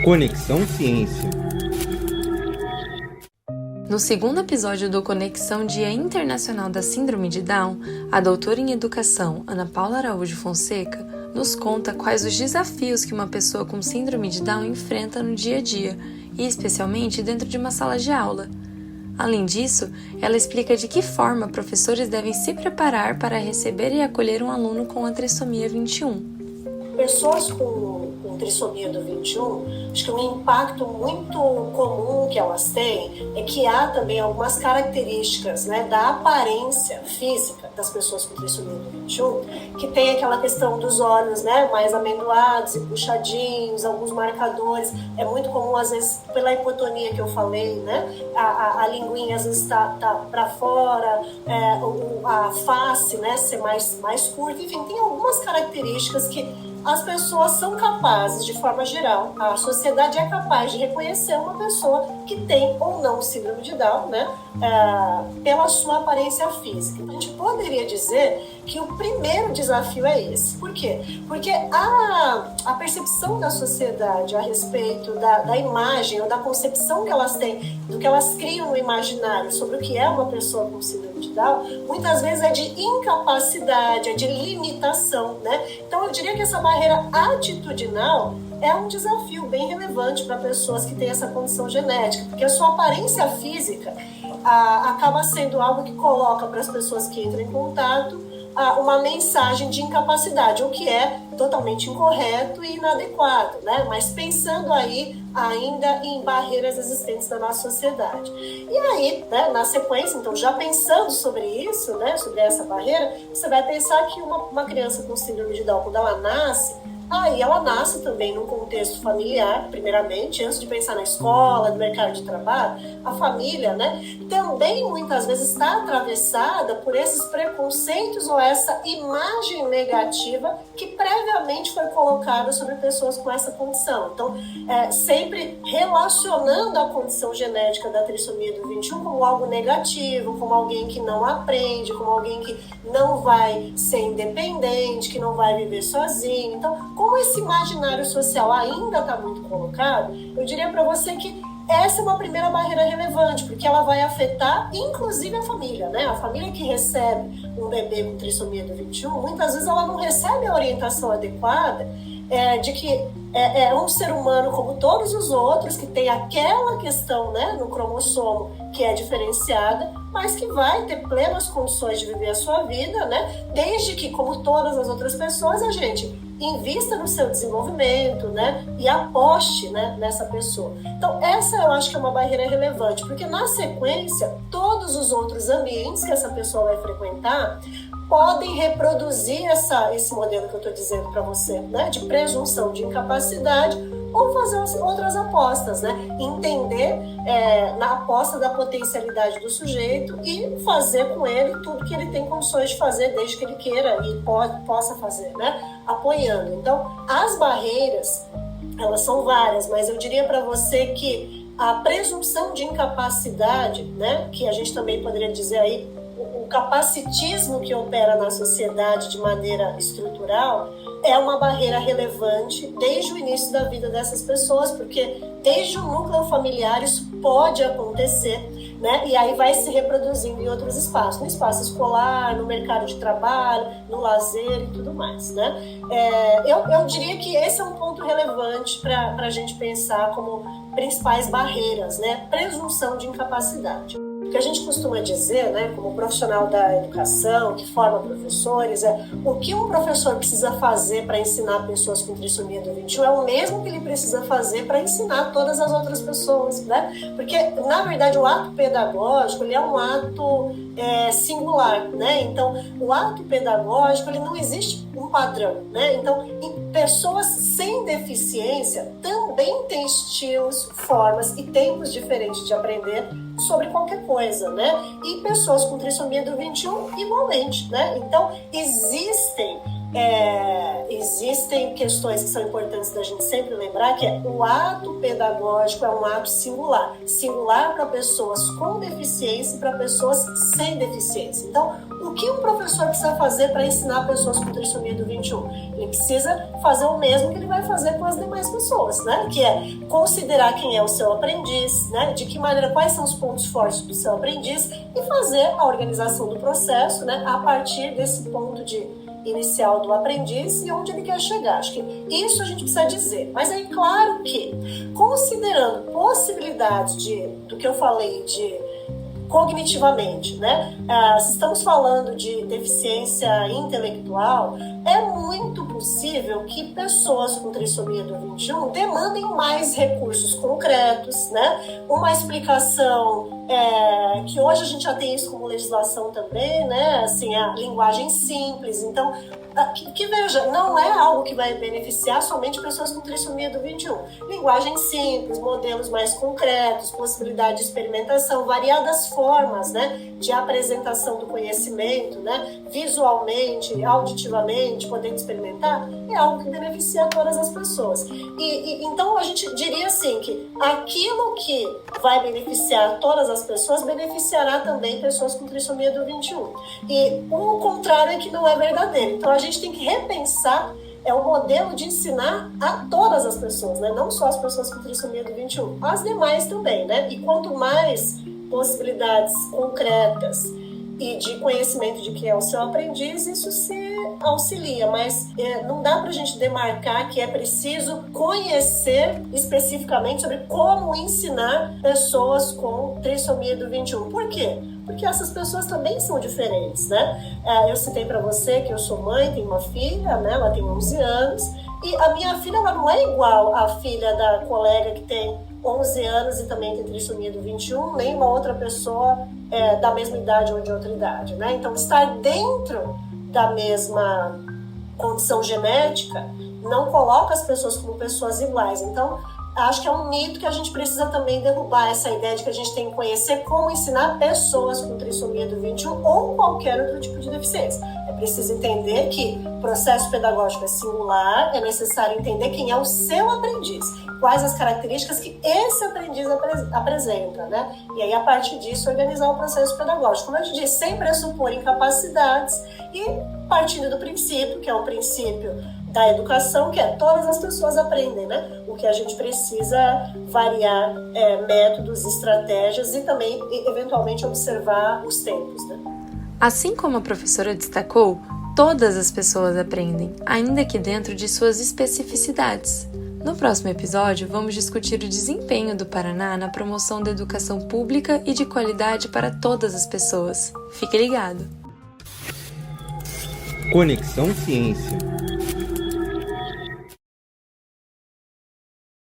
Conexão Ciência. No segundo episódio do Conexão Dia Internacional da Síndrome de Down, a doutora em Educação, Ana Paula Araújo Fonseca, nos conta quais os desafios que uma pessoa com síndrome de Down enfrenta no dia a dia, e especialmente dentro de uma sala de aula. Além disso, ela explica de que forma professores devem se preparar para receber e acolher um aluno com a trissomia 21. Pessoas com trissomia do 21, acho que um impacto muito comum que elas têm é que há também algumas características, né, da aparência física das pessoas com trissomia do 21, que tem aquela questão dos olhos, né, mais amendoados e puxadinhos, alguns marcadores. É muito comum, às vezes, pela hipotonia que eu falei, né, a linguinha às vezes tá para fora, a face, né, ser mais curta. Enfim, tem algumas características que as pessoas são capazes, de forma geral, a sociedade é capaz de reconhecer uma pessoa que tem ou não síndrome de Down, né, pela sua aparência física. Então, a gente poderia dizer que o primeiro desafio é esse. Por quê? Porque a percepção da sociedade a respeito da imagem ou da concepção que elas têm, do que elas criam no imaginário sobre o que é uma pessoa com síndrome de Down, muitas vezes é de incapacidade, é de limitação, né? Então, eu diria que essa barreira atitudinal é um desafio bem relevante para pessoas que têm essa condição genética, porque a sua aparência física acaba sendo algo que coloca para as pessoas que entram em contato uma mensagem de incapacidade, o que é totalmente incorreto e inadequado, né? Mas pensando aí ainda em barreiras existentes na nossa sociedade. E aí, né, na sequência, então, já pensando sobre isso, né, sobre essa barreira, você vai pensar que uma criança com síndrome de Down, quando ela nasce, aí ela nasce também num contexto familiar, primeiramente, antes de pensar na escola, no mercado de trabalho, a família, né, também muitas vezes está atravessada por esses preconceitos ou essa imagem negativa que previamente foi colocada sobre pessoas com essa condição. Então, sempre relacionando a condição genética da trissomia do 21 como algo negativo, como alguém que não aprende, como alguém que não vai ser independente, que não vai viver sozinho. Então, como esse imaginário social ainda está muito colocado, eu diria para você que essa é uma primeira barreira relevante, porque ela vai afetar inclusive a família, né? A família que recebe um bebê com trissomia do 21, muitas vezes ela não recebe a orientação adequada de que é um ser humano como todos os outros, que tem aquela questão, né, no cromossomo que é diferenciada, mas que vai ter plenas condições de viver a sua vida, né? Desde que, como todas as outras pessoas, a gente invista no seu desenvolvimento, né, e aposte, né, nessa pessoa. Então, essa eu acho que é uma barreira relevante, porque na sequência, todos os outros ambientes que essa pessoa vai frequentar podem reproduzir esse modelo que eu estou dizendo para você, né, de presunção de incapacidade, ou fazer outras apostas, né? Entender na aposta da potencialidade do sujeito e fazer com ele tudo que ele tem condições de fazer, desde que ele queira e possa fazer, né? Apoiando. Então, as barreiras, elas são várias, mas eu diria para você que a presunção de incapacidade, né? Que a gente também poderia dizer aí, o capacitismo que opera na sociedade de maneira estrutural, é uma barreira relevante desde o início da vida dessas pessoas, porque desde o núcleo familiar isso pode acontecer, né? E aí vai se reproduzindo em outros espaços, no espaço escolar, no mercado de trabalho, no lazer e tudo mais, né? Eu diria que esse é um ponto relevante para a gente pensar como principais barreiras, né? Presunção de incapacidade. O que a gente costuma dizer, né, como profissional da educação, que forma professores, o que um professor precisa fazer para ensinar pessoas com trissomia do 21 é o mesmo que ele precisa fazer para ensinar todas as outras pessoas, né? Porque, na verdade, o ato pedagógico ele é um ato singular, né? Então, o ato pedagógico ele não existe um padrão, né? Então, pessoas sem deficiência também têm estilos, formas e tempos diferentes de aprender sobre qualquer coisa, né? E pessoas com trissomia do 21 igualmente, né? Então, existem questões que são importantes da gente sempre lembrar, que o ato pedagógico é um ato singular para pessoas com deficiência e para pessoas sem deficiência. Então, o que um professor precisa fazer para ensinar pessoas com trissomia do 21? Ele precisa fazer o mesmo que ele vai fazer com as demais pessoas, né? Que é considerar quem é o seu aprendiz, né? De que maneira, quais são os pontos fortes do seu aprendiz e fazer a organização do processo, né? A partir desse ponto inicial do aprendiz e onde ele quer chegar. Acho que isso a gente precisa dizer. Mas é claro que, considerando possibilidades do que eu falei de cognitivamente, né? Se estamos falando de deficiência intelectual, é muito possível que pessoas com trissomia do 21 demandem mais recursos concretos, né? Uma explicação que hoje a gente já tem isso como legislação também, né? Assim, a linguagem simples. Então, que veja, não é algo que vai beneficiar somente pessoas com trissomia do 21. Linguagem simples, modelos mais concretos, possibilidade de experimentação, variadas formas, né, de apresentação do conhecimento, né, visualmente, auditivamente, podendo experimentar, é algo que beneficia todas as pessoas. Então a gente diria assim que aquilo que vai beneficiar todas as pessoas beneficiará também pessoas com trissomia do 21. E o contrário é que não é verdadeiro. Então a gente tem que repensar o modelo de ensinar a todas as pessoas, né? Não só as pessoas com trissomia do 21, as demais também, né? E quanto mais possibilidades concretas e de conhecimento de quem é o seu aprendiz, isso se auxilia, mas não dá para a gente demarcar que é preciso conhecer especificamente sobre como ensinar pessoas com trissomia do 21. Por quê? Porque essas pessoas também são diferentes, né? Eu citei para você que eu sou mãe, tenho uma filha, né? Ela tem 11 anos, e a minha filha ela não é igual à filha da colega que tem 11 anos e também tem trissomia do 21, nem uma outra pessoa da mesma idade ou de outra idade, né? Então, estar dentro da mesma condição genética não coloca as pessoas como pessoas iguais. Então, acho que é um mito que a gente precisa também derrubar, essa ideia de que a gente tem que conhecer como ensinar pessoas com trissomia do 21 ou qualquer outro tipo de deficiência. É preciso entender que o processo pedagógico é singular, é necessário entender quem é o seu aprendiz, quais as características que esse aprendiz apresenta, né? E aí, a partir disso, organizar o processo pedagógico. Como eu te disse, sem pressupor incapacidades e partindo do princípio, que é o princípio da educação, que é todas as pessoas aprendem, né? O que a gente precisa variar métodos, estratégias e também, eventualmente, observar os tempos, né? Assim como a professora destacou, todas as pessoas aprendem, ainda que dentro de suas especificidades. No próximo episódio, vamos discutir o desempenho do Paraná na promoção da educação pública e de qualidade para todas as pessoas. Fique ligado! Conexão Ciência.